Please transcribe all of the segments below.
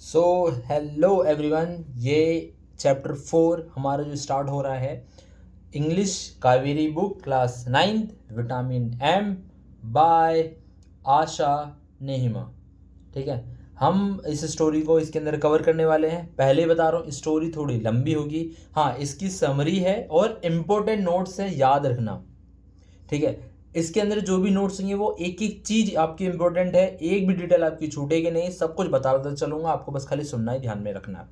सो hello everyone, ये chapter 4 हमारा जो स्टार्ट हो रहा है English Kaveri book class 9th vitamin M by Asha Nehima. ठीक है, हम इस स्टोरी को इसके अंदर कवर करने वाले हैं। पहले ही बता रहा हूँ, स्टोरी थोड़ी लंबी होगी। हाँ, इसकी समरी है और इम्पोर्टेंट नोट्स है, याद रखना। ठीक है, इसके अंदर जो भी नोट्स होंगे वो एक एक चीज आपकी इंपॉर्टेंट है, एक भी डिटेल आपकी छूटेगी नहीं, सब कुछ बताता चलूंगा, आपको बस खाली सुनना ही ध्यान में रखना है।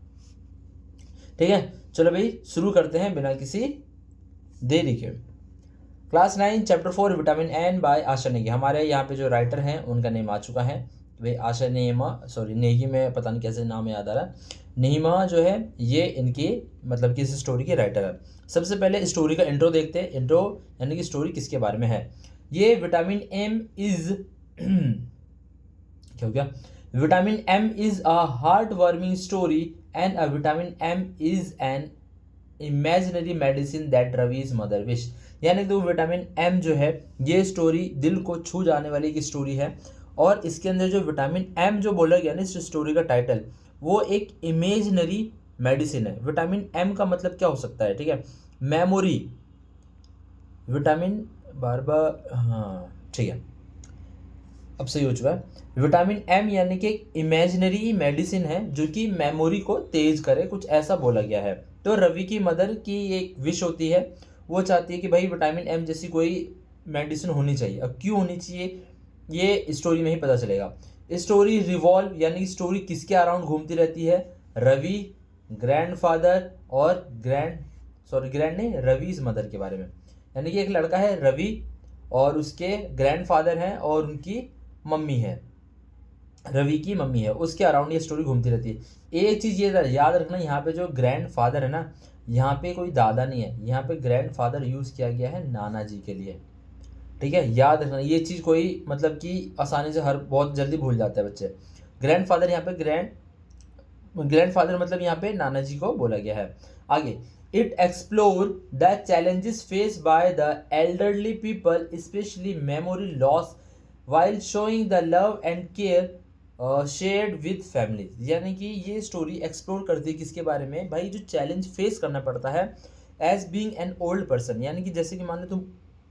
ठीक है, चलो भाई शुरू करते हैं बिना किसी देरी के। Class 9 chapter 4 vitamin N by Asha Negi. हमारे यहाँ पे जो राइटर हैं उनका नेम आ चुका है भाई, आशा नेहिमा, सॉरी नेगी में पता नहीं कैसे नाम याद आ रहा है। नेहिमा जो है ये इनकी मतलब कि इस स्टोरी की राइटर है। सबसे पहले स्टोरी का इंट्रो देखते हैं। इंट्रो यानी कि स्टोरी किसके बारे में है। ये विटामिन एम इज क्या हो गया, vitamin M is a heart warming story and a vitamin M is an imaginary medicine that Ravi's mother wish. यानी कि विटामिन एम जो है ये स्टोरी दिल को छू जाने वाली एक स्टोरी है। और इसके अंदर जो विटामिन एम जो बोला गया ना इस स्टोरी का टाइटल, वो एक इमेजिनरी मेडिसिन है। विटामिन एम का मतलब क्या हो सकता है, ठीक है, मेमोरी, विटामिन, बार बार, हाँ ठीक है, अब सही हो चुका है। विटामिन एम यानी कि एक इमेजिनरी मेडिसिन है जो कि मेमोरी को तेज करे, कुछ ऐसा बोला गया है। तो रवि की मदर की एक विश होती है, वो चाहती है कि भाई विटामिन एम जैसी कोई मेडिसिन होनी चाहिए। अब क्यों होनी चाहिए ये स्टोरी में ही पता चलेगा। स्टोरी रिवॉल्व यानी कि स्टोरी किसके अराउंड घूमती रहती है, रवि, ग्रैंडफादर और ग्रैंड नहीं, रवि मदर के बारे में। यानी कि एक लड़का है रवि और उसके ग्रैंडफादर हैं और उनकी मम्मी है, रवि की मम्मी है, उसके अराउंड ये स्टोरी घूमती रहती है। एक चीज़ ये याद रखना, यहाँ पे जो ग्रैंडफादर है ना, यहाँ पे कोई दादा नहीं है, यहाँ पे ग्रैंडफादर यूज़ किया गया है नाना जी के लिए। ठीक है, याद रखना ये चीज़, कोई मतलब कि आसानी से हर बहुत जल्दी भूल जाते हैं बच्चे। ग्रैंडफादर यहाँ पे ग्रैंडफादर मतलब यहाँ पे नाना जी को बोला गया है। आगे, it explore the challenges face by the elderly people specially memory loss while showing the love and care shared with family. यानी कि ये स्टोरी एक्सप्लोर करती है किसके बारे में, भाई जो चैलेंज फेस करना पड़ता है as being an old person. यानी कि जैसे कि मान लो तुम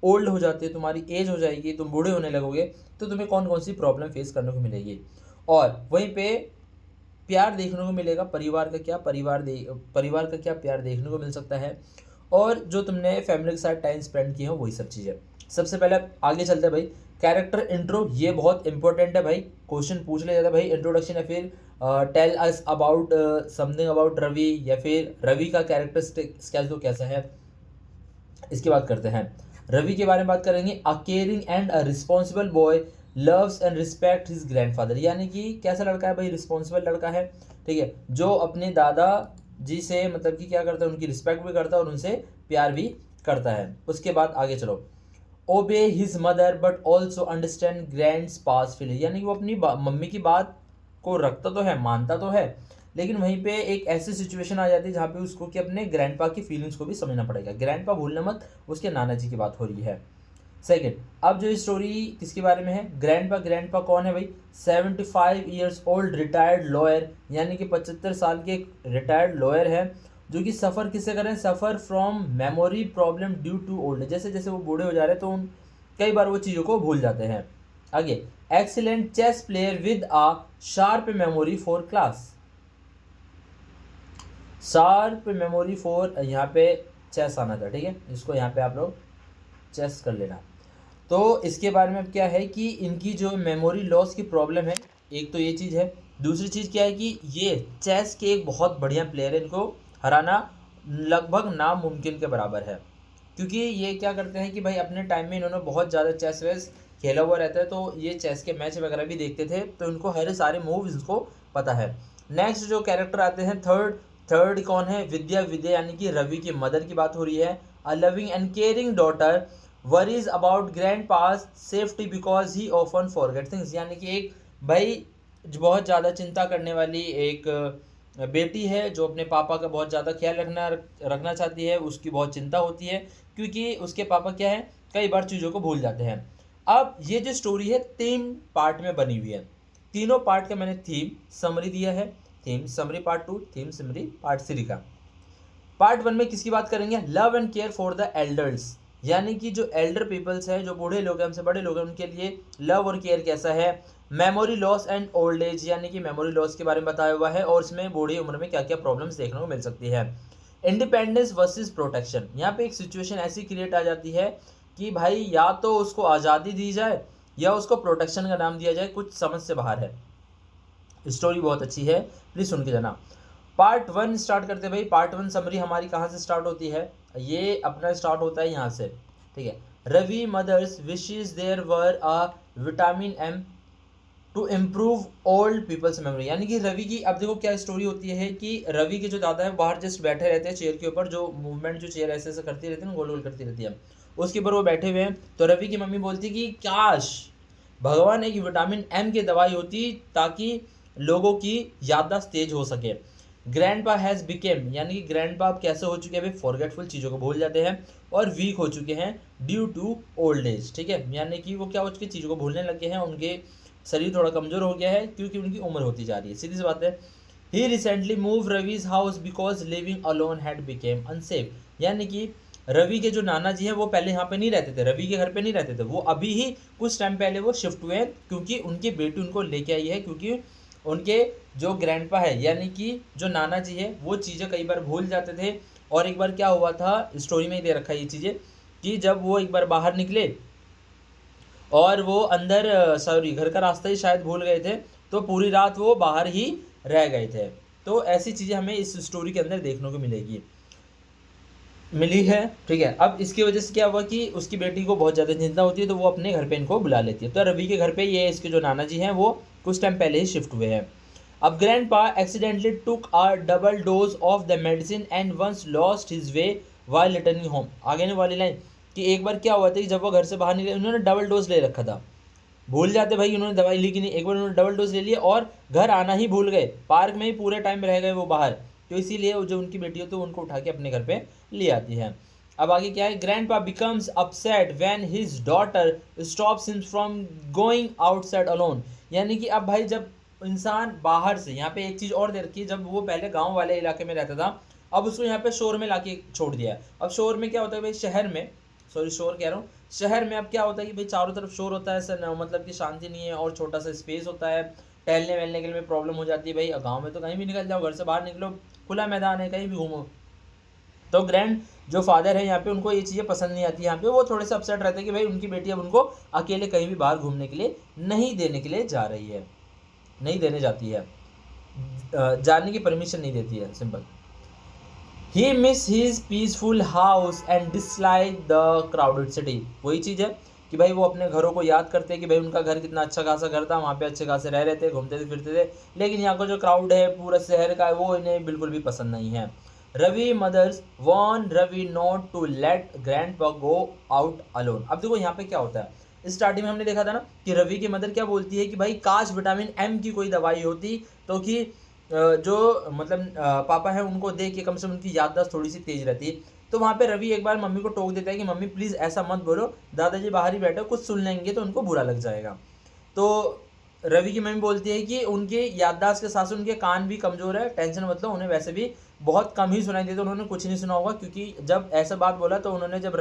ओल्ड हो जाते हो, तुम्हारी एज हो जाएगी, तुम बूढ़े होने लगोगे, तो तुम्हें कौन कौन सी प्रॉब्लम फेस करने को मिलेगी। और वहीं पे प्यार देखने को मिलेगा, परिवार का क्या प्यार देखने को मिल सकता है, और जो तुमने फैमिली के साथ टाइम स्पेंड किए हो वही सब चीज़ें। सबसे पहले आगे चलते हैं भाई, कैरेक्टर इंट्रो, ये बहुत इंपॉर्टेंट है भाई, क्वेश्चन पूछ लिया जाता है भाई इंट्रोडक्शन या फिर tell us about something about Ravi, या फिर रवि का कैरेक्टर कैसा है, इसकी बात करते हैं। रवि के बारे में बात करेंगे, अ caring and a responsible boy loves and respect his grandfather. यानी कि कैसा लड़का है भाई, रिस्पॉन्सिबल लड़का है, ठीक है, जो अपने दादा जी से मतलब कि क्या करता है, उनकी रिस्पेक्ट भी करता है और उनसे प्यार भी करता है। उसके बाद आगे चलो, obey his mother but also understand grandpa's feeling. यानी कि वो अपनी मम्मी की बात को रखता तो है, मानता तो है, लेकिन वहीं पे एक ऐसी सिचुएशन आ जाती है जहाँ पे उसको कि अपने ग्रैंडपा की फीलिंग्स को भी समझना पड़ेगा। ग्रैंडपा भूलना मत, उसके नाना जी की बात हो रही है। सेकंड, अब जो स्टोरी किसके बारे में है, ग्रैंडपा कौन है भाई, 75 ईयर्स ओल्ड रिटायर्ड लॉयर। यानी कि 75 साल के एक रिटायर्ड लॉयर है जो कि सफ़र किससे करें, suffer from memory problem due to old. जैसे जैसे वो बूढ़े हो जा रहे हैं तो कई बार वो चीज़ों को भूल जाते हैं। आगे, excellent chess player with a sharp memory for class. Sharp memory for, यहाँ पे चेस आना था, ठीक है, इसको यहाँ पे आप लोग चेस कर लेना। तो इसके बारे में अब क्या है कि इनकी जो मेमोरी लॉस की प्रॉब्लम है, एक तो ये चीज़ है। दूसरी चीज़ क्या है कि ये चेस के एक बहुत बढ़िया प्लेयर है, इनको हराना लगभग नामुमकिन के बराबर है। क्योंकि ये क्या करते हैं कि भाई अपने टाइम में इन्होंने बहुत ज़्यादा चेस वेस खेला हुआ रहता है, तो ये चेस के मैच वगैरह भी देखते थे, तो इनको हर सारे मूव इसको पता है। नेक्स्ट जो कैरेक्टर आते हैं, थर्ड कौन है, विद्या यानी कि रवि की मदर की बात हो रही है। A loving and caring daughter worries about grand pass safety because he often forget things. यानी कि एक भाई बहुत ज़्यादा चिंता करने वाली एक बेटी है जो अपने पापा का बहुत ज़्यादा ख्याल रखना चाहती है, उसकी बहुत चिंता होती है क्योंकि उसके पापा क्या है, कई बार चीज़ों को भूल जाते हैं। अब ये जो स्टोरी है 3 पार्ट में बनी हुई है, तीनों पार्ट का मैंने थीम समरी दिया है, theme summary part 2, theme summary part 3 का। पार्ट 1 में किसकी बात करेंगे? Love and care for the elders, यानी कि जो एल्डर पीपल्स हैं, जो बूढ़े लोग हैं, हमसे बड़े लोग हैं, उनके लिए लव और केयर कैसा है। Memory loss and old age, यानी कि मेमोरी लॉस के बारे में बताया हुआ है और इसमें बूढ़ी उम्र में क्या क्या प्रॉब्लम्स देखने को मिल सकती है। इंडिपेंडेंस वर्सेस प्रोटेक्शन, यहाँ पे एक सिचुएशन ऐसी क्रिएट आ जाती है कि भाई या तो उसको आज़ादी दी जाए या उसको प्रोटेक्शन का नाम दिया जाए, कुछ समझ से बाहर है। स्टोरी बहुत अच्छी है, प्लीज़ सुन के जाना। पार्ट 1 स्टार्ट करते हैं भाई। पार्ट 1 समरी हमारी कहाँ से स्टार्ट होती है? ये अपना स्टार्ट होता है यहाँ से, ठीक है। Ravi mother's wishes there were a vitamin M to improve old people's memory, यानी कि रवि की, अब देखो क्या स्टोरी होती है कि रवि के जो दादा है बाहर जस्ट बैठे रहते हैं चेयर के ऊपर, जो मूवमेंट जो चेयर ऐसे ऐसे करती रहती है ना, गोल गोल करती रहती है, उसके ऊपर वो बैठे हुए हैं। तो रवि की मम्मी बोलती है कि काश भगवान एक विटामिन एम की दवाई होती ताकि लोगों की याददाश्त तेज हो सके। ग्रैंडपा हैज़ बिकेम, यानी कि ग्रैंडपा अब कैसे हो चुके हैं भाई? फॉरगेटफुल, चीज़ों को भूल जाते हैं और वीक हो चुके हैं ड्यू टू ओल्ड एज, ठीक है। यानी कि वो क्या हो चुके, चीज़ों को भूलने लगे हैं, उनके शरीर थोड़ा कमज़ोर हो गया है क्योंकि उनकी उम्र होती जा रही है, सीधी सी बात है। He recently move Ravi's house because living alone had became unsafe, यानी कि रवि के जो नाना जी हैं वो पहले यहाँ पे नहीं रहते थे, रवि के घर पे नहीं रहते थे, वो अभी ही कुछ टाइम पहले वो शिफ्ट हुए हैं क्योंकि उनकी बेटी उनको लेके आई है, क्योंकि उनके जो ग्रैंडपा है यानी कि जो नाना जी है वो चीज़ें कई बार भूल जाते थे। और एक बार क्या हुआ था, स्टोरी में ही दे रखा है ये चीज़ें, कि जब वो एक बार बाहर निकले और वो अंदर, सॉरी, घर का रास्ता ही शायद भूल गए थे, तो पूरी रात वो बाहर ही रह गए थे। तो ऐसी चीज़ें हमें इस स्टोरी के अंदर देखने को मिली है, ठीक है। अब इसकी वजह से क्या हुआ कि उसकी बेटी को बहुत ज़्यादा चिंता होती है, तो वो अपने घर पे इनको बुला लेती है। तो रवि के घर पे ये इसके जो नाना जी हैं वो कुछ टाइम पहले ही शिफ्ट हुए हैं। अब grandpa accidentally took a double dose of the medicine and once lost his way while returning home. आगे वाली लाइन कि एक बार क्या हुआ था कि जब वो घर से बाहर निकले, उन्होंने डबल डोज ले रखा था। भूल जाते भाई, उन्होंने दवाई ली कि नहीं, एक बार उन्होंने डबल डोज ले लिया और घर आना ही भूल गए, पार्क में ही पूरे टाइम रह गए वो बाहर। तो इसीलिए जो उनकी बेटी होती है उनको उठा के अपने घर पे ले आती है। अब आगे क्या है, grandpa becomes upset when his daughter stops him from going outside alone, यानी कि अब भाई जब इंसान बाहर से, यहाँ पे एक चीज़ और दे रखी है, जब वो पहले गाँव वाले इलाके में रहता था, अब उसको यहाँ पे शोर में लाके छोड़ दिया है। अब शोर में क्या होता है भाई, शहर में, सॉरी शोर कह रहा हूँ, शहर में अब क्या होता है कि भाई चारों तरफ शोर होता है सर, मतलब कि शांति नहीं है और छोटा सा स्पेस होता है, टहलने वहलने के लिए प्रॉब्लम हो जाती है भाई। गांव में तो कहीं भी निकल जाओ, घर से बाहर निकलो, खुला मैदान है, कहीं भी घूमो। तो ग्रैंड जो फादर है यहाँ पे, उनको ये चीज़ें पसंद नहीं आती, यहाँ पे वो थोड़े से अपसेट रहते हैं कि भाई उनकी बेटी अब उनको अकेले कहीं भी बाहर घूमने के लिए नहीं देने के लिए जा रही है, नहीं देने जाती है, जाने की परमिशन नहीं देती है, simple. He miss his peaceful house and dislike the crowded city, वही चीज़ है कि भाई वो अपने घरों को याद करते हैं कि भाई उनका घर कितना अच्छा खासा घर था, वहाँ पे अच्छे खासे रह रहे थे, घूमते थे फिरते थे, लेकिन यहाँ का जो क्राउड है पूरा शहर का, वो इन्हें बिल्कुल भी पसंद नहीं है। Ravi mother's warn Ravi not to let grandpa go out alone. अब देखो यहाँ पे क्या होता है, स्टार्टिंग में हमने देखा था ना कि रवि की मदर क्या बोलती है कि भाई काश विटामिन एम की कोई दवाई होती तो कि जो मतलब पापा हैं उनको देख के कम से कम उनकी याददाश्त थोड़ी सी तेज रहती। तो वहाँ पे रवि एक बार मम्मी को टोक देता है कि मम्मी प्लीज़ ऐसा मत बोलो, दादाजी बाहर ही बैठे, कुछ सुन लेंगे तो उनको बुरा लग जाएगा। तो रवि की मम्मी बोलती है कि उनके याददाश्त के साथ साथ उनके कान भी कमज़ोर है, टेंशन मतलब, उन्हें वैसे भी बहुत कम ही सुनाई देता, उन्होंने कुछ नहीं सुना होगा, क्योंकि जब ऐसा बात बोला तो उन्होंने जब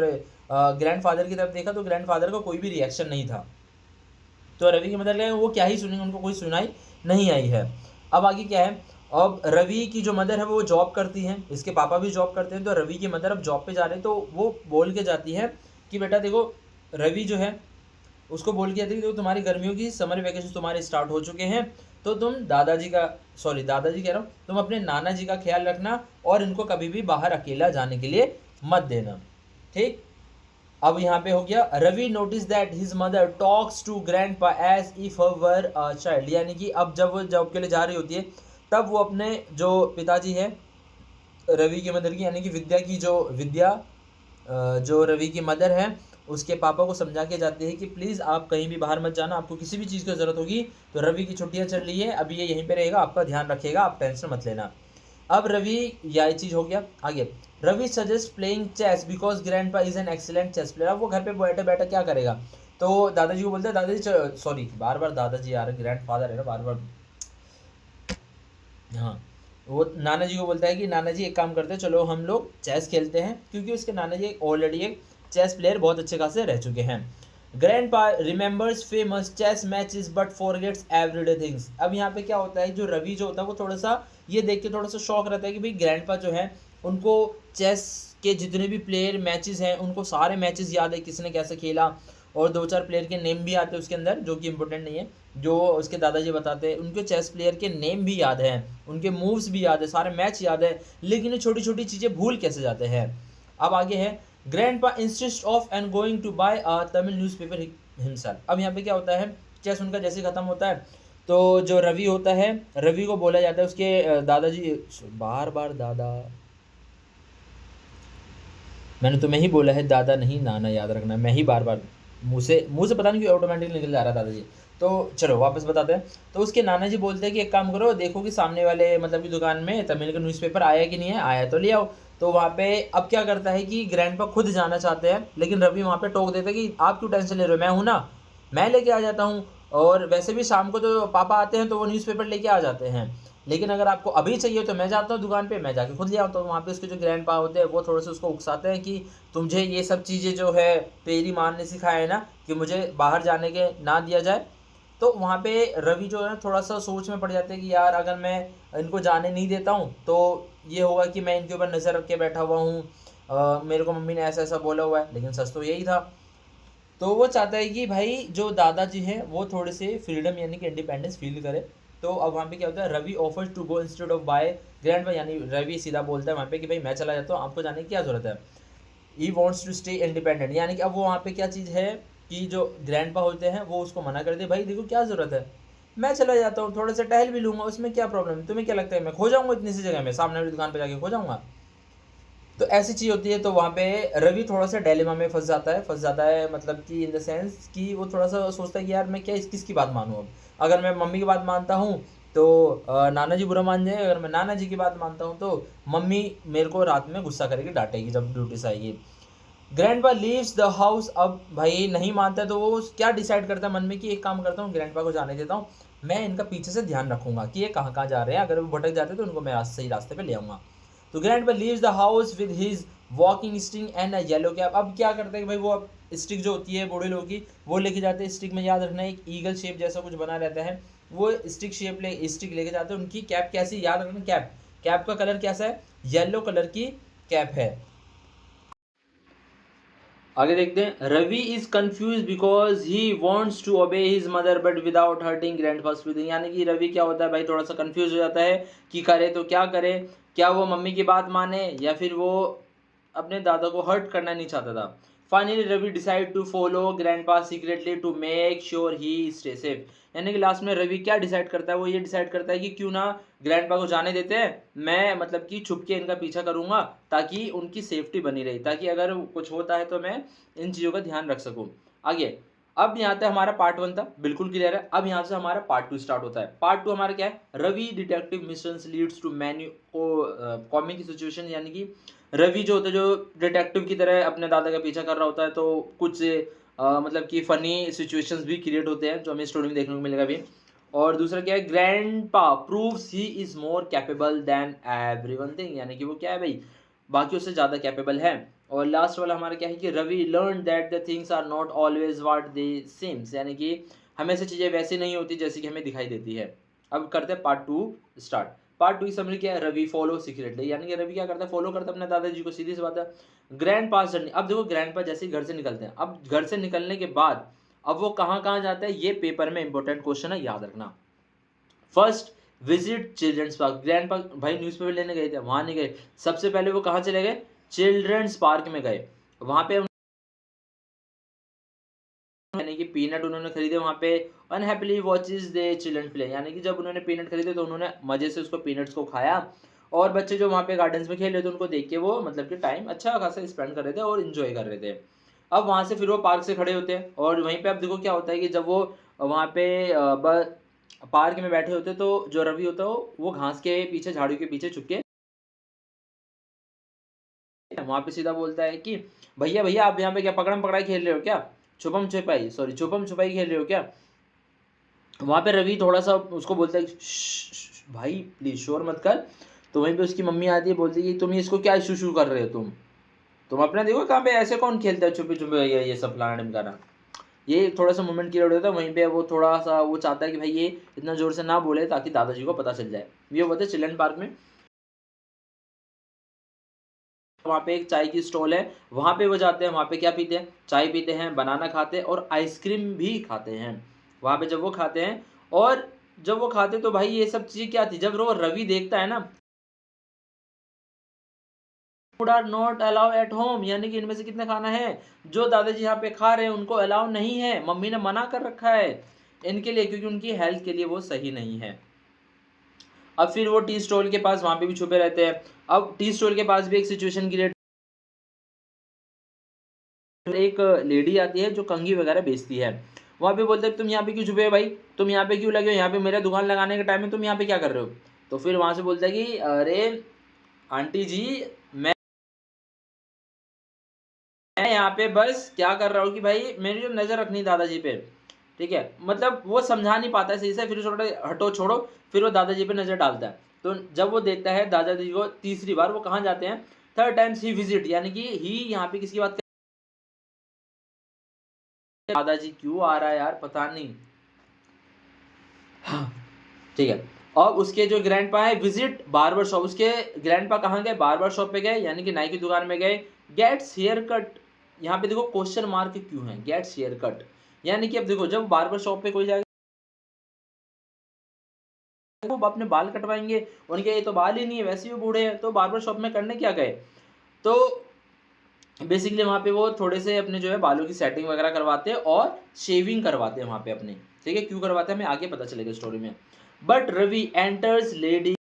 ग्रैंड फादर की तरफ देखा तो ग्रैंड फादर का कोई भी रिएक्शन नहीं था। तो रवि की मदर वो क्या ही सुनेंगे, उनको कोई सुनाई नहीं आई है। अब आगे क्या है, अब रवि की जो मदर है वो जॉब करती हैं, इसके पापा भी जॉब करते हैं, तो रवि की मदर अब जॉब पे जा रहे हैं, तो वो बोल के जाती है कि बेटा देखो, रवि जो है उसको बोल के जाती है कि देखो तुम्हारी गर्मियों की समर वेकेशन तुम्हारे स्टार्ट हो चुके हैं, तो तुम दादाजी कह रहा हूँ, तुम अपने नाना जी का ख्याल रखना और इनको कभी भी बाहर अकेला जाने के लिए मत देना, ठीक। अब यहाँ पे हो गया, Ravi notice that his mother talks to grandpa as if were a child, यानी कि अब जब वो जॉब के लिए जा रही होती है तब वो अपने जो पिताजी है रवि की मदर की, यानी कि जो रवि की मदर है उसके पापा को समझा के जाते हैं कि प्लीज़ आप कहीं भी बाहर मत जाना, आपको किसी भी चीज़ की ज़रूरत होगी तो रवि की छुट्टियाँ चल रही है, अभी ये यहीं पे रहेगा, आपका ध्यान रखेगा, आप टेंशन मत लेना। अब रवि, यह चीज़ हो गया। आगे Ravi suggest playing chess because grandpa is an excellent chess player. अब वो घर पे बैठे बैठे क्या करेगा, तो दादाजी को बोलते हैं, दादाजी सॉरी बार बार दादाजी आ रहे, ग्रैंड फादर है ना, बार बार हाँ, वो नाना जी को बोलता है कि नाना जी एक काम करते हैं, चलो हम लोग चेस खेलते हैं, क्योंकि उसके नाना जी ऑलरेडी एक चेस प्लेयर बहुत अच्छे खासे रह चुके हैं। Grandpa remembers famous chess matches but forgets everyday things. अब यहाँ पे क्या होता है, जो रवि जो होता है वो थोड़ा सा ये देख के थोड़ा सा शौक रहता है कि भाई ग्रैंडपा जो है उनको चेस के जितने भी प्लेयर मैचेस हैं उनको सारे मैचेस याद है, किसने कैसे खेला, और दो चार प्लेयर के नेम भी आते हैं उसके अंदर जो कि इंपॉर्टेंट नहीं है, जो उसके दादाजी बताते हैं। उनके चेस प्लेयर के नेम भी याद हैं, उनके मूव्स भी याद है, सारे मैच याद है, लेकिन ये छोटी छोटी चीज़ें भूल कैसे जाते हैं। अब आगे है grandpa insist of and going to buy a Tamil newspaper himself. अब यहाँ पे क्या होता है, चेस उनका जैसे खत्म होता है तो जो रवि होता है, रवि को बोला जाता है उसके दादाजी, बार बार दादा, मैंने तुम्हें ही बोला है दादा नहीं नाना, याद रखना, मैं ही बार बार मुंह से पता नहीं क्यों ऑटोमेटिकली निकल जा रहा दादाजी। तो चलो वापस बताते हैं। तो उसके नाना जी बोलते हैं कि एक काम करो, देखो कि सामने वाले मतलब की दुकान में तमिल का न्यूज़पेपर आया कि नहीं है, आया तो ले आओ। तो वहाँ पे अब क्या करता है कि ग्रैंडपा खुद जाना चाहते हैं, लेकिन रवि वहाँ पे टोक देता है कि आप क्यों टेंशन ले रहे हो, मैं हूँ ना, मैं लेके आ जाता हूँ। और वैसे भी शाम को तो पापा आते हैं तो वो न्यूज़पेपर लेके आ जाते हैं, लेकिन अगर आपको अभी चाहिए तो मैं जाता हूँ दुकान पे, मैं जाके खुद ले आता हूँ। वहाँ पे उसके जो ग्रैंडपा होते हैं वो थोड़े से उसको उकसाते हैं कि तुझे ये सब चीज़ें जो है तेरी माँ ने सिखाया है ना कि मुझे बाहर जाने के ना दिया जाए। तो वहाँ पे रवि जो है थोड़ा सा सोच में पड़ जाते हैं कि यार अगर मैं इनको जाने नहीं देता हूँ तो ये होगा कि मैं इनके ऊपर नज़र रख के बैठा हुआ हूँ, मेरे को मम्मी ने ऐसा ऐसा बोला हुआ है, लेकिन सच तो यही था। तो वो चाहता है कि भाई जो दादाजी हैं वो थोड़े से फ्रीडम यानी कि इंडिपेंडेंस फील करे। तो अब वहाँ पे क्या होता है, Ravi offers to go instead of buy grand, यानी रवि सीधा बोलता है वहाँ पे कि भाई मैं चला जाता हूँ, आपको जाने की क्या ज़रूरत है। He wants to stay independent, यानी कि अब वो वहाँ पे क्या चीज़ है कि जो ग्रैंडपा होते हैं वो उसको मना कर दे, भाई देखो क्या ज़रूरत है, मैं चला जाता हूँ, थोड़ा सा टहल भी लूँगा, उसमें क्या प्रॉब्लम है, तुम्हें क्या लगता है मैं खो जाऊँगा इतनी सी जगह में, सामने वाली दुकान पर जाके खो जाऊँगा। तो ऐसी चीज़ होती है। तो वहाँ पे रवि थोड़ा सा डायलेमा में फंस जाता है मतलब कि इन द सेंस कि वो थोड़ा सा सोचता है कि यार मैं क्या किसकी बात मानूँ अब। अगर मैं मम्मी की बात मानता हूँ तो नाना जी बुरा मान जाए, अगर मैं नाना जी की बात मानता हूँ तो मम्मी मेरे को रात में गुस्सा करेगी, डांटेगी जब ड्यूटी से आएगी। Grandpa leaves the house. अब भाई नहीं मानता है तो वो क्या डिसाइड करता है मन में कि एक काम करता हूँ, ग्रैंडपा को जाने देता हूँ, मैं इनका पीछे से ध्यान रखूंगा कि ये कहाँ कहाँ जा रहे हैं, अगर वो भटक जाते तो उनको मैं सही रास्ते पे ले आऊँगा। तो grandpa leaves the house with his walking stick and a yellow cap. अब क्या करते हैं कि भाई वो अब स्टिक जो होती है बूढ़े लोगों की वो लेके जाते हैं, स्टिक में याद रखना एक ईगल शेप जैसा कुछ बना रहता है, वो स्टिक लेके जाते हैं। उनकी कैप कैसी, याद रखना कैप, कैप का कलर कैसा है, येलो कलर की कैप है। आगे देखते हैं, Ravi is confuse because he wants to obey his mother but without hurting grandfather's feeling. यानी कि रवि क्या होता है भाई, थोड़ा सा कंफ्यूज हो जाता है कि करे तो क्या करे, क्या वो मम्मी की बात माने या फिर वो अपने दादा को हर्ट करना नहीं चाहता था। Finally Ravi decide to follow grandpa secretly to make sure he stay safe. यानी कि लास्ट में रवि क्या डिसाइड करता है, वो ये डिसाइड करता है कि क्यों ना ग्रैंडपा को जाने देते हैं, मैं मतलब कि छुप के इनका पीछा करूंगा ताकि उनकी सेफ्टी बनी रही, ताकि अगर कुछ होता है तो मैं इन चीज़ों का ध्यान रख सकूं। आगे अब यहाँ तक हमारा पार्ट 1 था, बिल्कुल क्लियर है। अब यहाँ से हमारा पार्ट 2 स्टार्ट होता है। पार्ट 2 हमारा क्या है, Ravi detective missions leads to many comic situation. यानी कि रवि जो होता है जो डिटेक्टिव की तरह अपने दादा का पीछा कर रहा होता है, तो कुछ मतलब कि फनी सिचुएशंस भी क्रिएट होते हैं जो हमें स्टोरी में देखने को मिलेगा भी। और दूसरा क्या है, grandpa proves he is more capable than everyone think. यानी कि वो क्या है भाई, बाकियों से ज़्यादा कैपेबल है। और लास्ट वाला हमारा क्या है कि Ravi learn that the things are not always what they seems. यानी कि हमेशा चीज़ें वैसी नहीं होती जैसी कि हमें दिखाई देती है। अब करते हैं पार्ट 2 स्टार्ट। पार्ट 2 की समरी क्या है, रवि फॉलो सीक्रेटली। यानी कि रवि क्या करता है, फॉलो करता है अपने दादाजी को, सीधी सी बात है। ग्रैंड पास जर्नी। अब देखो ग्रैंड पास जैसे ही घर से निकलते हैं, अब घर से निकलने के बाद अब वो कहाँ कहाँ जाता है, ये पेपर में इंपॉर्टेंट क्वेश्चन है, याद रखना। First visit children's park. Grand park भाई न्यूज़पेपर लेने गए थे, वहां नहीं गए, सबसे पहले वो कहाँ चले गए, चिल्ड्रंस पार्क में गए। वहां पे यानी कि पीनट उन्होंने खरीदे वहां पे। अनहैप्पीली वॉचेस दे चिल्ड्रन प्ले। यानी कि जब उन्होंने पीनट खरीदे तो उन्होंने मजे से उसको पीनट्स को खाया, और बच्चे जो वहाँ पे गार्डन्स में खेल रहे थे उनको देख के वो मतलब कि टाइम अच्छा खासा स्पेंड कर रहे थे और इन्जॉय कर रहे थे। अब वहाँ से फिर वो पार्क से खड़े होते हैं, और वहीं पे अब देखो क्या होता है कि जब वो वहाँ पे पार्क में बैठे होते तो जो रवि होता है वो घास के पीछे, झाड़ियों के पीछे छुप के वहां पे सीधा बोलता है कि भैया भैया आप यहाँ पे क्या पकड़म पकड़ाई खेल रहे हो क्या, छुपम छुपाई खेल रहे हो क्या। वहां पे रवि थोड़ा सा उसको बोलता है भाई प्लीज शोर मत कर। तो वहीं पे उसकी मम्मी आती है, बोलती है कि तुम इसको क्या इशू कर रहे हो, तुम अपना देखो कहाँ पे, ऐसे कौन खेलता है छुपे छुपे ये सब फलाना ढिमकाना। ये थोड़ा सा मोमेंट क्रिएट होता है वहीं पे, वो थोड़ा सा वो चाहता है कि भाई ये इतना जोर से ना बोले ताकि दादाजी को पता चल जाए। ये होता है चिल्ड्रन पार्क में। वहाँ पे एक चाय की स्टॉल है, वहाँ पे वो जाते हैं, वहाँ पे क्या पीते हैं, चाय पीते हैं, बनाना खाते हैं और आइसक्रीम भी खाते हैं। वहाँ पे जब वो खाते हैं, और जब वो खाते तो भाई ये सब चीज़ें क्या थी, जब वो रवि देखता है ना, food are not allow at home, यानी कि इनमें से कितने खाना है जो दादाजी यहाँ पे खा रहे हैं उनको अलाउ नहीं है, मम्मी ने मना कर रखा है इनके लिए, क्योंकि उनकी हेल्थ के लिए वो सही नहीं है। अब फिर वो टी स्टॉल के पास वहाँ पे भी छुपे रहते हैं। अब टी स्टॉल के पास भी एक सिचुएशन क्रिएट, एक लेडी आती है जो कंघी वगैरह बेचती है, वहाँ पे बोलते हैं तुम यहाँ पे क्यों छुपे हो भाई, तुम यहाँ पे क्यों लगे हो, यहाँ पे मेरा दुकान लगाने का टाइम है, तुम यहाँ पे क्या कर रहे हो। तो फिर वहाँ से बोलता है कि अरे आंटी जी, मैं यहाँ पे बस क्या कर रहा हूँ कि भाई मेरी जो नज़र रखनी दादाजी पे, ठीक है, मतलब वो समझा नहीं पाता है सही से, फिर छोटे हटो छोड़ो, फिर वो दादाजी पे नज़र डालता है। तो जब वो देखता है दादाजी को तीसरी बार, वो कहाँ जाते हैं, थर्ड टाइम्स ही विजिट, यानी कि ही यहाँ पे किसकी बात, दादाजी क्यों आ रहा है यार पता नहीं। हाँ, ठीक है। और उसके जो ग्रैंडपा है, विजिट बार्बर शॉप, उसके ग्रैंडपा कहाँ गए, बार्बर शॉप पे गए, यानी कि नाई की दुकान में गए। गेट्स हेयर कट, यहाँ पे देखो क्वेश्चन मार्क क्यों है, गेट्स हेयर कट, यानी कि अब देखो जब बार्बर शॉप पे कोई जाएगा वो अपने बाल कटवाएंगे, उनके ये तो बाल ही नहीं है, वैसे ही वो बूढ़े हैं, तो बार्बर शॉप में करने क्या गए, तो बेसिकली वहाँ पे वो थोड़े से अपने जो है बालों की सेटिंग वगैरह करवाते हैं और शेविंग करवाते हैं वहाँ पे अपने, ठीक है, क्यों करवाते हैं हमें आगे पता चलेगा स्टोरी में। बट रवि एंटर्स लेडी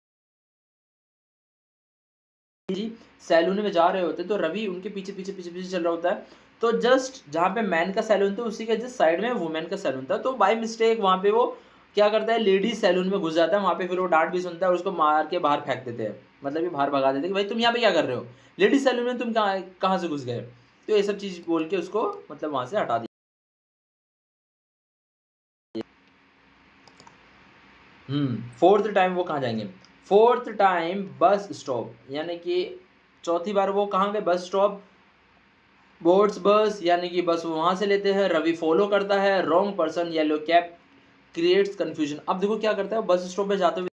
जी सैलून में जा रहे होते, तो रवि उनके पीछे पीछे पीछे पीछे चल रहा होता है। तो जस्ट जहाँ पे मैन का सैलून था उसी के जस्ट साइड में वुमेन का सैलून था, तो बाय मिस्टेक वहाँ पे वो क्या करता है, लेडीज सैलून में घुस जाता है। वहाँ पे फिर वो डांट भी सुनता है और उसको मार के बाहर फेंक देते हैं, मतलब ये बाहर भगा देते हैं कि भाई तुम यहाँ पे क्या कर रहे हो, लेडीज सैलून में तुम कहाँ कहाँ से घुस गए। तो ये सब चीज़ बोल के उसको मतलब वहाँ से हटा दिया। फोर्थ टाइम वो कहाँ जाएंगे, फोर्थ टाइम बस स्टॉप, यानी कि चौथी बार वो कहाँ गए, बस स्टॉप, बोर्ड्स बस, यानी कि बस वहाँ से लेते हैं। रवि फॉलो करता है, wrong person, yellow cap creates confusion. अब देखो क्या करता है, बस स्टॉप पे जाते हुए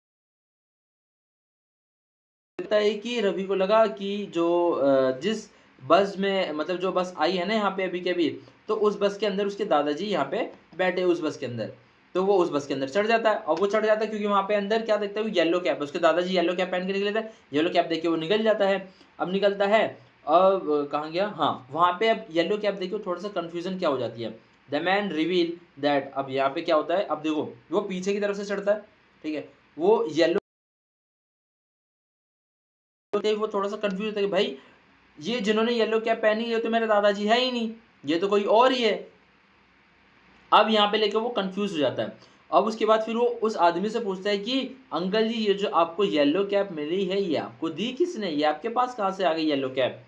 लगता है कि रवि को लगा कि जो जिस बस में मतलब जो बस आई है ना यहाँ पे अभी के अभी, तो उस बस के अंदर उसके दादाजी यहाँ पे बैठे उस बस के अंदर, तो वो उस बस के अंदर चढ़ जाता है। और वो चढ़ जाता है क्योंकि वहाँ पे अंदर क्या देखता है, वो येलो कैप, उसके दादाजी येलो कैप पहन के निकले थे, येलो कैप देख के वो निकल जाता है। अब निकलता है, अब कहाँ गया, हाँ वहाँ पे अब येलो कैप देखिए थोड़ा सा कन्फ्यूजन क्या हो जाती है, द मैन रिवील दैट, अब यहाँ पे क्या होता है, अब देखो वो पीछे की तरफ से चढ़ता है, ठीक है, वो येलो, वो थोड़ा सा कंफ्यूज होता है कि भाई ये जिन्होंने येलो कैप पहनी ये तो मेरे दादाजी है ही नहीं, ये तो कोई और ही है। अब यहाँ पे लेकर वो कंफ्यूज हो जाता है। अब उसके बाद फिर वो उस आदमी से पूछता है कि अंकल जी ये जो आपको येलो कैप मिली है ये आपको दी किसने, ये आपके पास कहाँ से आ गई येलो कैप।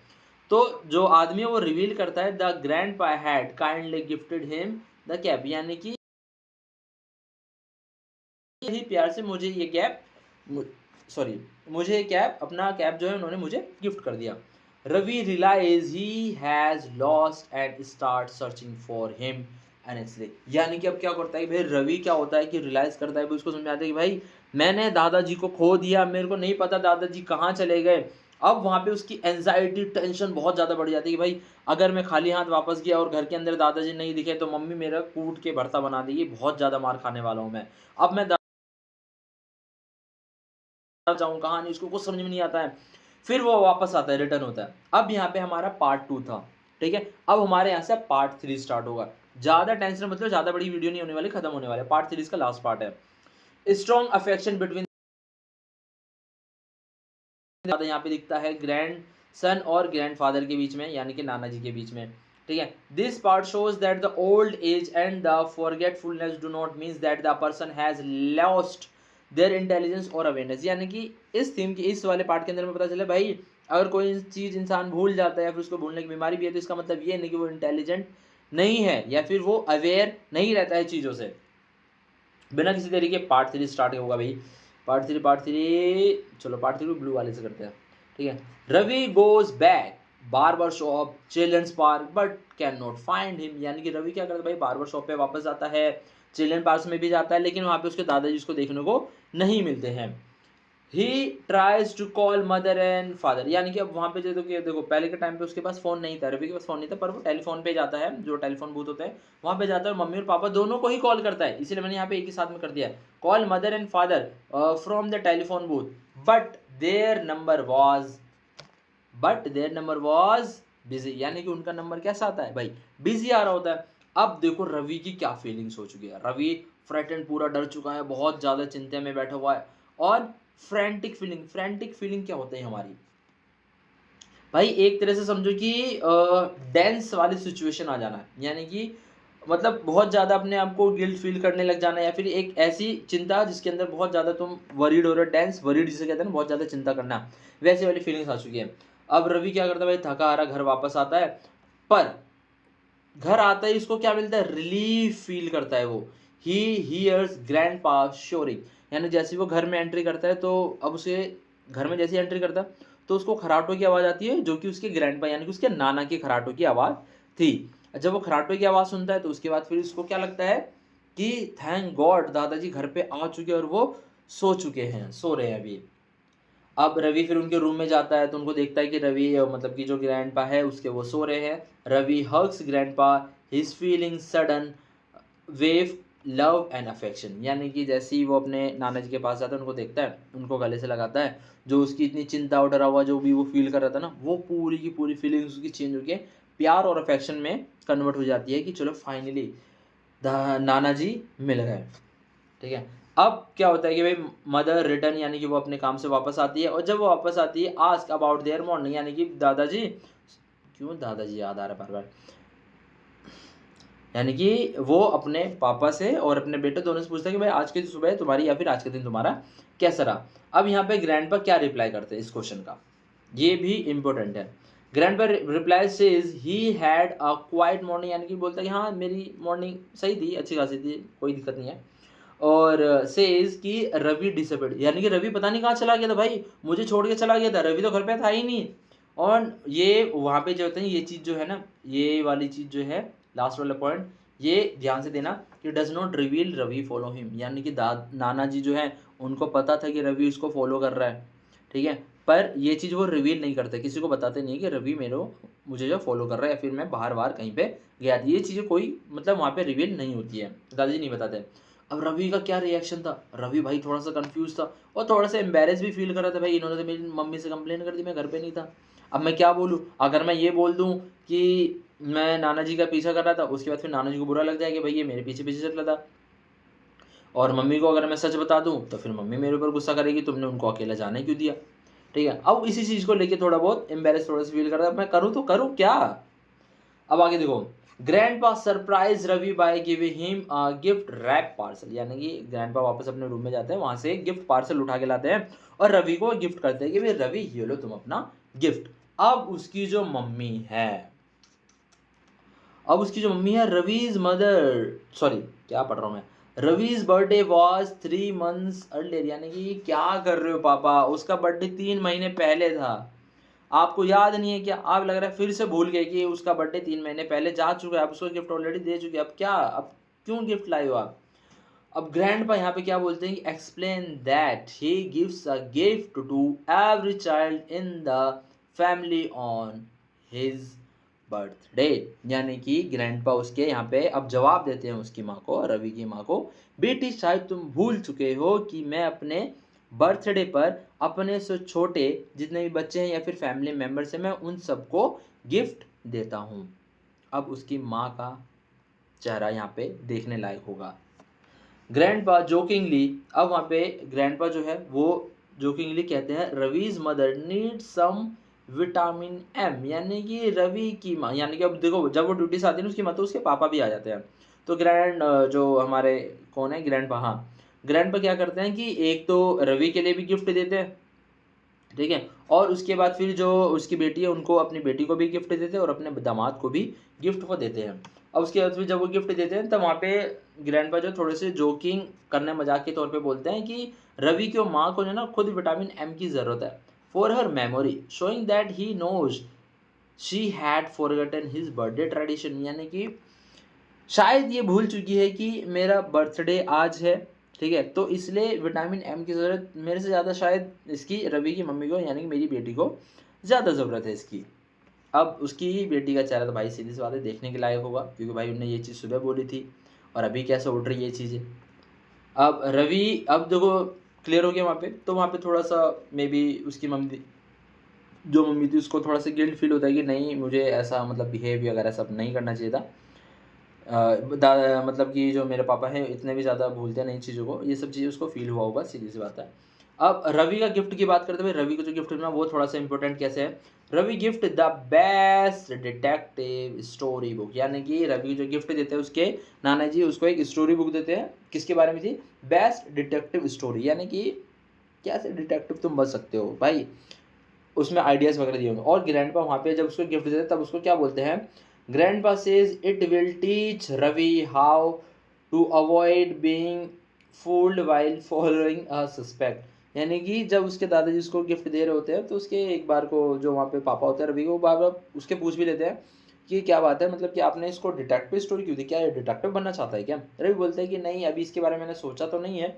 तो जो आदमी है वो रिवील करता है the grandpa had kindly gifted him the cap, यानी कि ही प्यार से मुझे ये कैप, सॉरी मुझे कैप, अपना कैप जो है उन्होंने मुझे गिफ्ट कर दिया। Ravi realise he has lost and start searching for him anxiously, यानी कि अब क्या करता है भाई रवि, क्या होता है कि रियलाइज करता है, उसको समझ में आता है कि भाई मैंने दादाजी को खो दिया, मेरे को नहीं पता दादाजी कहाँ चले गए। अब वहाँ पे उसकी एंजाइटी टेंशन बहुत ज़्यादा बढ़ जाती है कि भाई अगर मैं खाली हाथ वापस गया और घर के अंदर दादाजी नहीं दिखे तो मम्मी मेरा कूट के भरता बना देगी, बहुत ज़्यादा मार खाने वाला हूँ मैं। अब मैं जाऊँ कहाँ नहीं, उसको कुछ समझ में नहीं आता है। फिर वो वापस आता है, रिटर्न होता है। अब यहाँ पे हमारा पार्ट 2 था, ठीक है, अब हमारे यहाँ से पार्ट 3 स्टार्ट होगा। ज़्यादा टेंशन मतलब ज़्यादा बड़ी वीडियो नहीं होने वाली, खत्म होने वाले, पार्ट 3 का लास्ट पार्ट है। स्ट्रॉन्ग अफेक्शन बिटवीन, यहाँ पे दिखता है ग्रैंड सन और ग्रैंडफादर के बीच में, यानी कि नाना जी के बीच में, ठीक है। This part shows that the old age and the forgetfulness do not means that the person has lost their intelligence और अवेयरनेस, यानी कि इस थीम की इस वाले पार्ट के अंदर में पता चला भाई अगर कोई चीज़ इंसान भूल जाता है या फिर उसको भूलने की बीमारी भी है तो इसका मतलब ये नहीं कि वो इंटेलिजेंट नहीं है या फिर वो अवेयर नहीं रहता है चीज़ों से। बिना किसी तरीके पार्ट 3 स्टार्ट होगा भाई। पार्ट 3 चलो पार्ट 3 ब्लू वाले से करते हैं, ठीक है। Ravi goes back barber shop children's park but can not find him, यानी कि रवि क्या करता है भाई, बार्बर शॉप पे वापस जाता है, चिल्ड्रन पार्क में भी जाता है, लेकिन वहाँ पे उसके दादाजी उसको देखने को नहीं मिलते हैं। He tries to call mother and father, यानी कि अब वहाँ पे देखो पहले के टाइम पे उसके पास फ़ोन नहीं था, रवि के पास फ़ोन नहीं था, पर वो टेलीफोन पे जाता है, जो टेलीफोन बूथ होते हैं वहाँ पे जाता है, मम्मी और पापा दोनों को ही कॉल करता है, इसीलिए मैंने यहाँ पे एक ही साथ में कर दिया है, call mother and father from the telephone booth but their number was busy, यानी कि उनका नंबर कैसा आता है भाई, बिजी आ रहा होता है। अब देखो रवि की क्या फीलिंग्स हो चुकी है, रवि फ्रेटेंड पूरा डर चुका है, बहुत ज़्यादा चिंता में बैठा हुआ है, और फ्रेंटिक फीलिंग क्या होते हैं हमारी भाई, एक तरह से समझो कि डेंस वाली सिचुएशन आ जाना है, यानी कि मतलब बहुत ज़्यादा अपने आप को गिल्ट फील करने लग जाना, या फिर एक ऐसी चिंता जिसके अंदर बहुत ज़्यादा तुम वरीड हो रहे हो, डेंस वरीड जिसे कहते हैं ना, बहुत ज़्यादा चिंता करना, वैसे वाली फीलिंग्स आ चुकी है। अब रवि क्या करता है भाई, थका हारा घर वापस आता है, पर घर आता ही उसको क्या मिलता है, रिलीफ फील करता है वो। ही हियर्स ग्रैंडपा शोरिंग, यानी जैसे वो घर में एंट्री करता है, तो अब उसे घर में जैसे एंट्री करता है तो उसको खराटों की आवाज़ आती है, जो कि उसके ग्रैंडपा यानी कि उसके नाना की खराटों की आवाज़ थी। जब वो खराटों की आवाज़ सुनता है तो उसके बाद फिर उसको क्या लगता है कि थैंक गॉड दादाजी घर पे आ चुके हैं और वो सो रहे हैं अभी। अब रवि फिर उनके रूम में जाता है तो उनको देखता है कि रवि मतलब कि जो ग्रैंडपा है उसके वो सो रहे हैं। Ravi hugs grandpa, his feeling sudden wave love and affection, यानी कि जैसे ही वो अपने नाना जी के पास जाता है उनको देखता है, उनको गले से लगाता है, जो उसकी इतनी चिंता और डरा हुआ जो भी वो फील कर रहा था ना, वो पूरी की पूरी फीलिंग्स उसकी चेंज होकर प्यार और अफेक्शन में कन्वर्ट हो जाती है कि चलो फाइनली नाना जी मिल गए, ठीक है। अब क्या होता है कि भाई मदर रिटर्न, यानी कि वो अपने काम से वापस आती है, और जब वो वापस आती है आस्क अबाउट देयर मॉर्निंग, यानी कि दादाजी, क्यों दादाजी याद आ रहा है बार बार, यानी कि वो अपने पापा से और अपने बेटे दोनों से पूछता है कि भाई आज की सुबह तुम्हारी या फिर आज के दिन तुम्हारा कैसा रहा। अब यहाँ पे ग्रैंडपा क्या रिप्लाई करते हैं इस क्वेश्चन का, ये भी इंपॉर्टेंट है। Grandpa reply says he had a quite morning, यानी कि बोलता है कि हाँ मेरी मॉर्निंग सही थी, अच्छी खासी थी, कोई दिक्कत नहीं है। और सेज कि रवि डिसअपेयर्ड, यानी कि रवि पता नहीं कहाँ चला गया था भाई, मुझे छोड़ के चला गया था, रवि तो घर पे था ही नहीं। और ये वहाँ पे जो होता है ये चीज़ जो है ना, ये वाली चीज़ जो है लास्ट वाला पॉइंट, ये ध्यान से देना कि does not reveal Ravi follow him, यानी कि नाना जी जो है उनको पता था कि रवि उसको फॉलो कर रहा है, ठीक है, पर ये चीज़ वो रिवील नहीं करते, किसी को बताते नहीं कि रवि मुझे जो फॉलो कर रहा है या फिर मैं बाहर बाहर कहीं पे गया था, ये चीज़ें कोई मतलब वहाँ पे रिवील नहीं होती है, दादाजी नहीं बताते। अब रवि का क्या रिएक्शन था, रवि भाई थोड़ा सा कंफ्यूज था और थोड़ा सा एम्बेरस भी फील कर रहा था, भाई इन्होंने तो मेरी मम्मी से कंप्लेन कर दी, मैं घर पे नहीं था, अब मैं क्या बोलूँ, अगर मैं ये बोल दूँ कि मैं नाना जी का पीछा कर रहा था, उसके बाद फिर नाना जी को बुरा लग जाएगा भाई ये मेरे पीछे पीछे चल रहा था, और मम्मी को अगर मैं सच बता दूँ तो फिर मम्मी मेरे ऊपर गुस्सा करेगी, तुमने उनको अकेला जाने क्यों दिया, ठीक है। अब इसी चीज़ को लेके थोड़ा बहुत एम्बेरस थोड़ा सा फील कर रहा था, मैं करूँ तो करूँ क्या। अब आगे देखो, grandpa surprise Ravi by giving him a gift wrap parcel, यानी कि ग्रैंडपा वापस अपने रूम में जाते हैं, वहां से एक गिफ्ट पार्सल उठा के लाते हैं और रवि को गिफ्ट करते हैं कि भाई रवि ये लो तुम अपना गिफ्ट। अब उसकी जो मम्मी है, रवीज मदर, सॉरी क्या पढ़ रहा हूँ मैं, Ravi's birthday was 3 months earlier, यानी कि क्या कर रहे हो पापा, उसका बर्थडे 3 महीने पहले था, आपको याद नहीं है क्या, आप लग रहा है फिर से भूल गए कि उसका बर्थडे 3 महीने पहले जा चुका है, आप उसको गिफ्ट ऑलरेडी दे चुके हैं, अब क्या, अब क्यों गिफ्ट लाए हो आप। अब ग्रैंडपा यहाँ पे क्या बोलते हैं कि explain that he gives a gift to every child in the family on his birthday, यानी कि ग्रैंडपा उसके यहाँ पे अब जवाब देते हैं उसकी माँ को, रवि की माँ को, बेटी शायद तुम भूल चुके हो कि मैं अपने बर्थडे पर अपने से छोटे जितने भी बच्चे हैं या फिर फैमिली मेम्बर्स हैं मैं उन सबको गिफ्ट देता हूँ। अब उसकी माँ का चेहरा यहाँ पे देखने लायक होगा। ग्रैंडपा जोकिंगली, अब वहाँ पे ग्रैंडपा जो है वो जोकिंगली कहते हैं Ravi's mother need some vitamin M, यानी कि रवि की माँ, यानी कि अब देखो जब वो ड्यूटी से आती है ना उसकी माँ तो उसके पापा भी आ जाते हैं, तो जो हमारे कौन है ग्रैंडपा, हाँ ग्रैंडपा क्या करते हैं कि एक तो रवि के लिए भी गिफ्ट देते हैं, ठीक है, और उसके बाद फिर जो उसकी बेटी है उनको अपनी बेटी को भी गिफ्ट देते हैं और अपने दामाद को भी गिफ्ट को देते हैं। और उसके बाद फिर जब वो गिफ्ट देते हैं तब वहाँ पे ग्रैंडपा जो थोड़े से जोकिंग करने मजाक के तौर पे बोलते हैं कि रवि की माँ को जो ना खुद विटामिन एम की ज़रूरत है for her memory, showing that he knows she had forgotten his birthday tradition, यानी कि शायद ये भूल चुकी है कि मेरा बर्थडे आज है, ठीक है, तो इसलिए विटामिन एम की ज़रूरत मेरे से ज़्यादा शायद इसकी रवि की मम्मी को यानी कि मेरी बेटी को ज़्यादा ज़रूरत है इसकी। अब उसकी बेटी का चेहरा तो भाई सीधी सी बात है देखने के लायक होगा, क्योंकि भाई उन्होंने ये चीज़ सुबह बोली थी और अभी कैसे उठ रही है ये चीज़ें। अब रवि, अब देखो क्लियर हो गया वहाँ पे, तो वहाँ पे थोड़ा सा मे बी उसकी मम्मी, जो मम्मी थी, उसको थोड़ा सा गिल्ट फील होता है कि नहीं मुझे ऐसा मतलब बिहेव वगैरह सब नहीं करना चाहिए था। मतलब कि जो मेरे पापा हैं इतने भी ज़्यादा भूलते नहीं चीज़ों को, ये सब चीज़ें उसको फील हुआ होगा, सीधी सी बात है। अब रवि का गिफ्ट की बात करते हुए, रवि को जो गिफ्ट मिला वो थोड़ा सा इंपॉर्टेंट कैसे है। Ravi gift the best detective story book, यानी कि रवि जो गिफ्ट देते हैं उसके नाना जी उसको एक स्टोरी बुक देते हैं, किसके बारे में थी, बेस्ट डिटेक्टिव स्टोरी, यानी कि कैसे डिटेक्टिव तुम बन सकते हो भाई, उसमें आइडियाज़ वगैरह दिए होंगे। और ग्रैंडपा वहाँ पे जब उसको गिफ्ट देते हैं तब उसको क्या बोलते हैं, grandpa says it will teach Ravi how to avoid being fooled while following a suspect, यानी कि जब उसके दादाजी उसको गिफ्ट दे रहे होते हैं तो उसके एक बार को जो वहाँ पे पापा होते हैं रवि को बार बार उसके पूछ भी लेते हैं कि क्या बात है, मतलब कि आपने इसको डिटेक्टिव स्टोरी क्यों दी, क्या ये डिटेक्टिव बनना चाहता है क्या। रवि बोलता है कि नहीं अभी इसके बारे में मैंने सोचा तो नहीं है।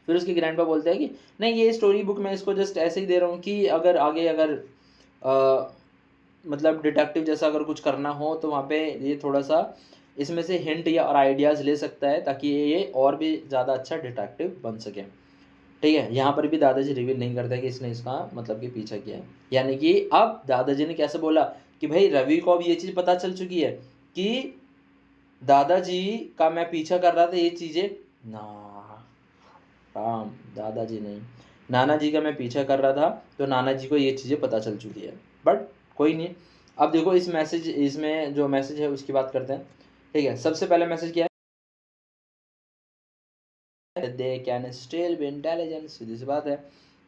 फिर उसके ग्रैंडपा बोलते हैं कि नहीं ये स्टोरी बुक मैं इसको जस्ट ऐसे ही दे रहा हूँ कि अगर आगे अगर मतलब डिटेक्टिव जैसा अगर कुछ करना हो तो वहाँ पे ये थोड़ा सा इसमें से हिंट या और आइडियाज़ ले सकता है ताकि ये और भी ज़्यादा अच्छा डिटेक्टिव बन सके। ठीक है, यहाँ पर भी दादाजी रिवील नहीं करते कि इसने इसका मतलब कि पीछा किया है, यानी कि अब दादाजी ने कैसे बोला कि भाई रवि को अब ये चीज़ पता चल चुकी है कि दादाजी का मैं पीछा कर रहा था, ये चीज़ें ना राम, दादाजी नहीं, नाना जी का मैं पीछा कर रहा था, तो नाना जी को ये चीज़ें पता चल चुकी है, बट कोई नहीं। अब देखो इस मैसेज, इसमें जो मैसेज है उसकी बात करते हैं। ठीक है, सबसे पहले मैसेज क्या है, they can still be intelligent, सीधी सी बात है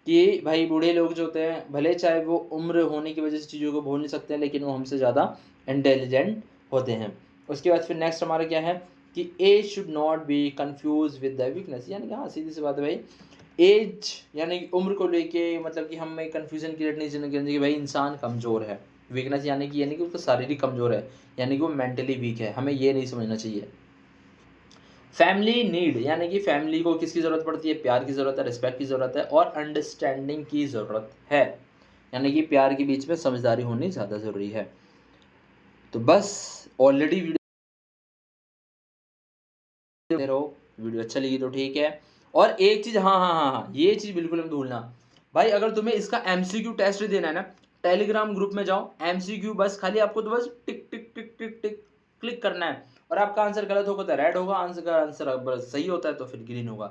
कि भाई बूढ़े लोग जो होते हैं भले चाहे वो उम्र होने की वजह से चीज़ों को भूल नहीं सकते हैं, लेकिन वो हमसे ज़्यादा इंटेलिजेंट होते हैं। उसके बाद फिर नेक्स्ट हमारा क्या है कि age should not be confuse with the weakness, यानी कि हाँ सीधी सी बात है भाई, एज यानी कि उम्र को लेके मतलब कि हमें कन्फ्यूजन क्रिएट नहीं करनी चाहिए कि भाई इंसान कमज़ोर है, वीकनेस यानी कि उसका शारीरिक कमज़ोर है, यानी कि वो मेंटली वीक है, हमें ये नहीं समझना चाहिए। फैमिली नीड, यानी कि फैमिली को किसकी ज़रूरत पड़ती है, प्यार की ज़रूरत है, रिस्पेक्ट की ज़रूरत है और अंडरस्टैंडिंग की ज़रूरत है, यानी कि प्यार के बीच में समझदारी होनी ज़्यादा ज़रूरी है। तो बस ऑलरेडी वीडियो अच्छा लगी तो ठीक है। और एक चीज़, हाँ, ये चीज़ बिल्कुल मत भूलना भाई, अगर तुम्हें इसका एमसीक्यू टेस्ट देना है ना, टेलीग्राम ग्रुप में जाओ, एमसीक्यू बस खाली आपको तो बस टिक टिक टिक टिक टिक क्लिक करना है, और आपका आंसर गलत होगा तो रेड होगा, आंसर का आंसर अगर सही होता है तो फिर ग्रीन होगा।